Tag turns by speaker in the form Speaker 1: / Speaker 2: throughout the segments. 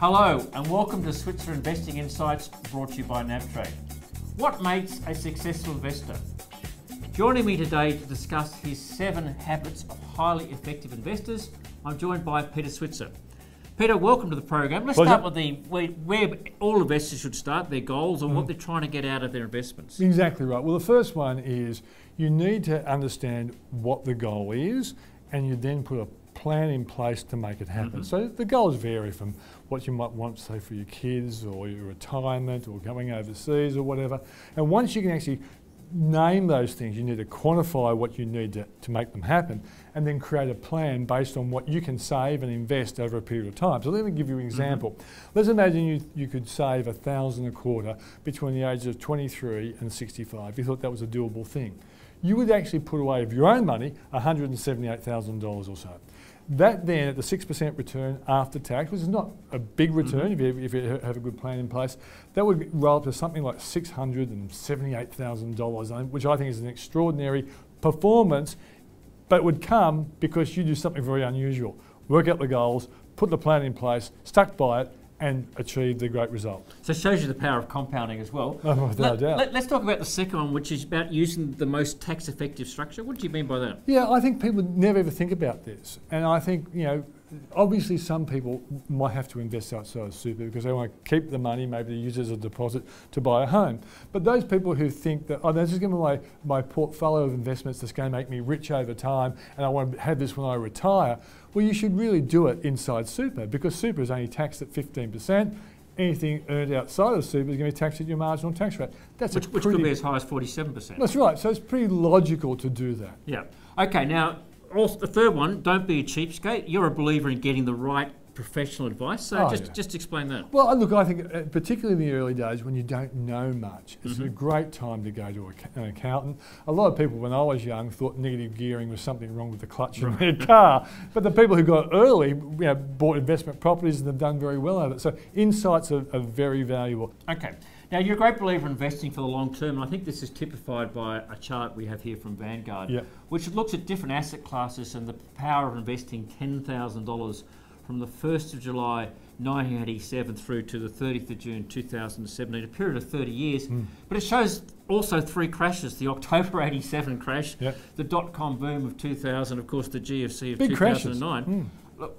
Speaker 1: Hello and welcome to Switzer Investing Insights, brought to you by NavTrade. What makes a successful investor? Joining me today to discuss his 7 habits of highly effective investors, I'm joined by Peter Switzer. Peter, welcome to the program. Let's start with where all investors should start, their goals and what they're trying to get out of their investments.
Speaker 2: Exactly right. Well, the first one is you need to understand what the goal is, and you then put a plan in place to make it happen. So the goals vary from what you might want, say, for your kids or your retirement or going overseas or whatever. And once you can actually name those things, you need to quantify what you need to make them happen, and then create a plan based on what you can save and invest over a period of time. So let me give you an example. Let's imagine you could save $1,000 a quarter between the ages of 23 and 65. You thought that was a doable thing. You would actually put away of your own money $178,000 or so. That then, at the 6% return after tax, which is not a big return if you have a good plan in place, that would roll up to something like $678,000, which I think is an extraordinary performance, but it would come because you do something very unusual. Work out the goals, put the plan in place, stuck by it, and achieve the great result.
Speaker 1: So it shows you the power of compounding as well.
Speaker 2: Oh, without doubt.
Speaker 1: Let's talk about the second one, which is about using the most tax-effective structure. What do you mean by that?
Speaker 2: Yeah, I think people never ever think about this. And I think, you know, obviously some people might have to invest outside of super because they want to keep the money, maybe they use it as a deposit to buy a home. But those people who think that, oh, this is going to be my portfolio of investments that's going to make me rich over time and I want to have this when I retire, well, you should really do it inside super, because super is only taxed at 15%. Anything earned outside of super is going to be taxed at your marginal tax rate.
Speaker 1: Which could be as high as 47%.
Speaker 2: That's right. So it's pretty logical to do that.
Speaker 1: Yeah. Okay, now, also, the third one, don't be a cheapskate. You're a believer in getting the right professional advice, so just explain that.
Speaker 2: Well, look, I think particularly in the early days when you don't know much, it's a great time to go to an accountant. A lot of people, when I was young, thought negative gearing was something wrong with the clutch in their car, but the people who got early, you know, bought investment properties and have done very well over it. So insights are very valuable.
Speaker 1: Okay. Now, you're a great believer in investing for the long term, and I think this is typified by a chart we have here from Vanguard, which looks at different asset classes and the power of investing $10,000 from the 1st of July 1987 through to the 30th of June 2017, a period of 30 years. But it shows also 3 crashes: the October 87 crash, the dot-com boom of 2000, of course the GFC of
Speaker 2: Big
Speaker 1: 2009.
Speaker 2: Crashes.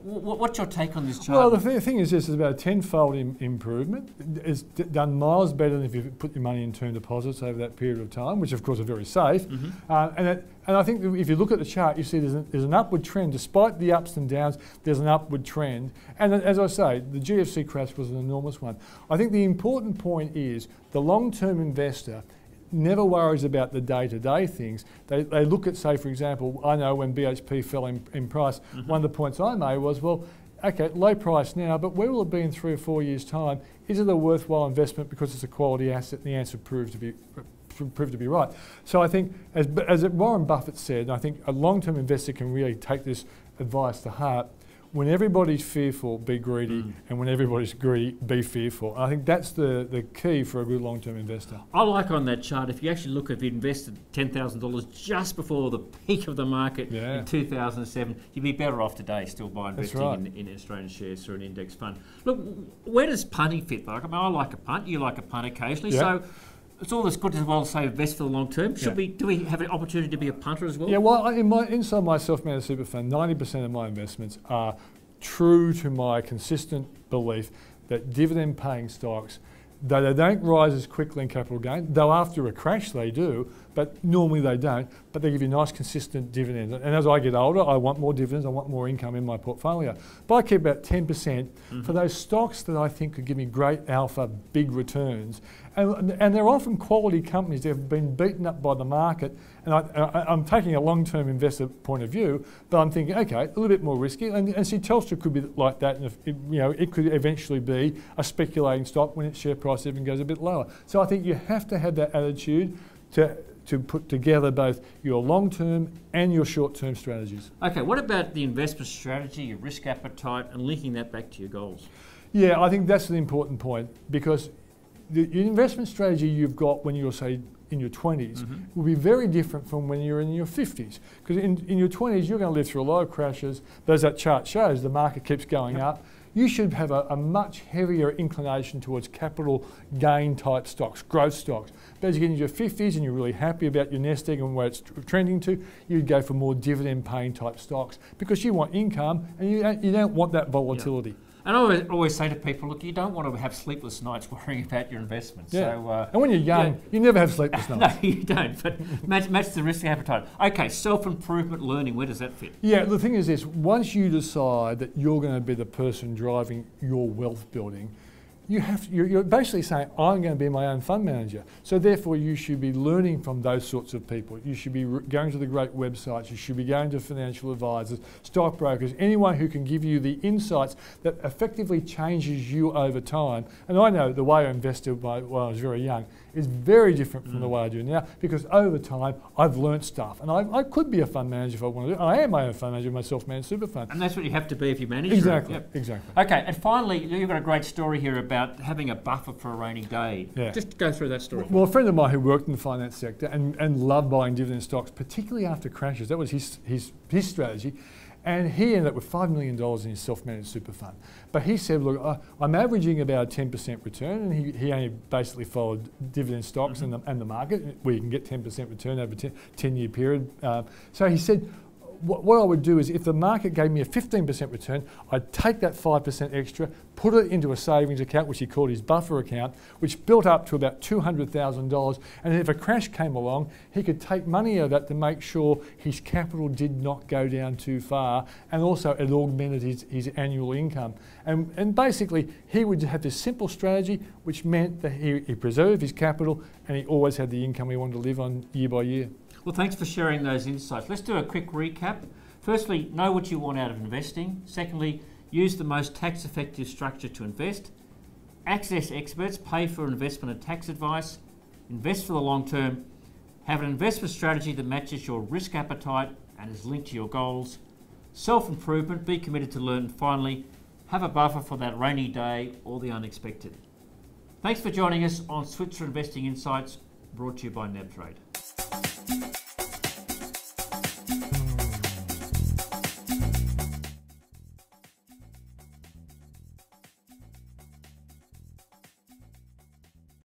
Speaker 1: What's your take on this chart?
Speaker 2: Well, the thing is this is about a 10-fold improvement. It's done miles better than if you put your money in term deposits over that period of time, which of course are very safe. And I think that if you look at the chart, you see there's an upward trend. Despite the ups and downs, there's an upward trend. And as I say, the GFC crash was an enormous one. I think the important point is the long-term investor never worries about the day-to-day things. They look at, say, for example, I know when BHP fell in price, one of the points I made was, well, okay, low price now, but where will it be in 3 or 4 years' time? Is it a worthwhile investment because it's a quality asset? And the answer proved to be right. So I think, as Warren Buffett said, I think a long-term investor can really take this advice to heart. When everybody's fearful, be greedy, and when everybody's greedy, be fearful. I think that's the key for a good long-term investor.
Speaker 1: I like on that chart, if you actually look, if you invested $10,000 just before the peak of the market in 2007, you'd be better off today still by investing in Australian shares through an index fund. Look, where does punting fit? Like, I mean, I like a punt, you like a punt occasionally, so it's all as good as well to say invest for the long term. Do we have an opportunity to be a punter as well?
Speaker 2: Yeah, well, inside my self-managed super fund, 90% of my investments are true to my consistent belief that dividend-paying stocks, though they don't rise as quickly in capital gain, though after a crash they do, but normally they don't, but they give you nice consistent dividends. And as I get older, I want more dividends, I want more income in my portfolio. But I keep about 10% for those stocks that I think could give me great alpha, big returns. And they're often quality companies that have been beaten up by the market. And I'm taking a long-term investor point of view, but I'm thinking, okay, a little bit more risky. And see, Telstra could be like that, and it could eventually be a speculating stock when its share price even goes a bit lower. So I think you have to have that attitude to put together both your long-term and your short-term strategies.
Speaker 1: Okay, what about the investment strategy, your risk appetite, and linking that back to your goals?
Speaker 2: Yeah, I think that's an important point, because the investment strategy you've got when you're, say, in your 20s will be very different from when you're in your 50s. Because in your 20s, you're going to live through a lot of crashes. But as that chart shows, the market keeps going up. you should have a much heavier inclination towards capital gain type stocks, growth stocks. But as you get into your 50s and you're really happy about your nest egg and where it's trending to, you'd go for more dividend paying type stocks because you want income and you don't want that volatility.
Speaker 1: Yeah. And I always say to people, look, you don't want to have sleepless nights worrying about your investments.
Speaker 2: Yeah.
Speaker 1: So,
Speaker 2: and when you're young, you never have sleepless nights.
Speaker 1: No, you don't, but match the risk appetite. Okay, self-improvement learning, where does that fit?
Speaker 2: Yeah, the thing is this, once you decide that you're going to be the person driving your wealth building, you're basically saying, I'm going to be my own fund manager. So therefore you should be learning from those sorts of people. You should be going to the great websites. You should be going to financial advisors, stockbrokers, anyone who can give you the insights that effectively changes you over time. And I know the way I invested when I was very young is very different from the way I do now because over time I've learnt stuff. And I could be a fund manager if I wanted to. I am my own fund manager, my self-managed super fund.
Speaker 1: And that's what you have to be if you manage.
Speaker 2: Exactly,
Speaker 1: Yep.
Speaker 2: exactly.
Speaker 1: Okay, and finally, you've got a great story here about having a buffer for a rainy day.
Speaker 2: Yeah.
Speaker 1: Just go through that story.
Speaker 2: Well, a friend of mine who worked in the finance sector and loved buying dividend stocks, particularly after crashes, that was his strategy. And he ended up with $5 million in his self-managed super fund. But he said, look, I'm averaging about a 10% return, and he only basically followed dividend stocks and the market, where you can get 10% return over a 10-year period. So he said, what I would do is if the market gave me a 15% return, I'd take that 5% extra, put it into a savings account, which he called his buffer account, which built up to about $200,000. And if a crash came along, he could take money out of that to make sure his capital did not go down too far. And also it augmented his annual income. And basically, he would have this simple strategy, which meant that he preserved his capital and he always had the income he wanted to live on year by year.
Speaker 1: Well, thanks for sharing those insights. Let's do a quick recap. Firstly, know what you want out of investing. Secondly, use the most tax-effective structure to invest. Access experts, pay for investment and tax advice. Invest for the long term. Have an investment strategy that matches your risk appetite and is linked to your goals. Self-improvement, be committed to learn. Finally, have a buffer for that rainy day or the unexpected. Thanks for joining us on Switzer Investing Insights, brought to you by NabTrade.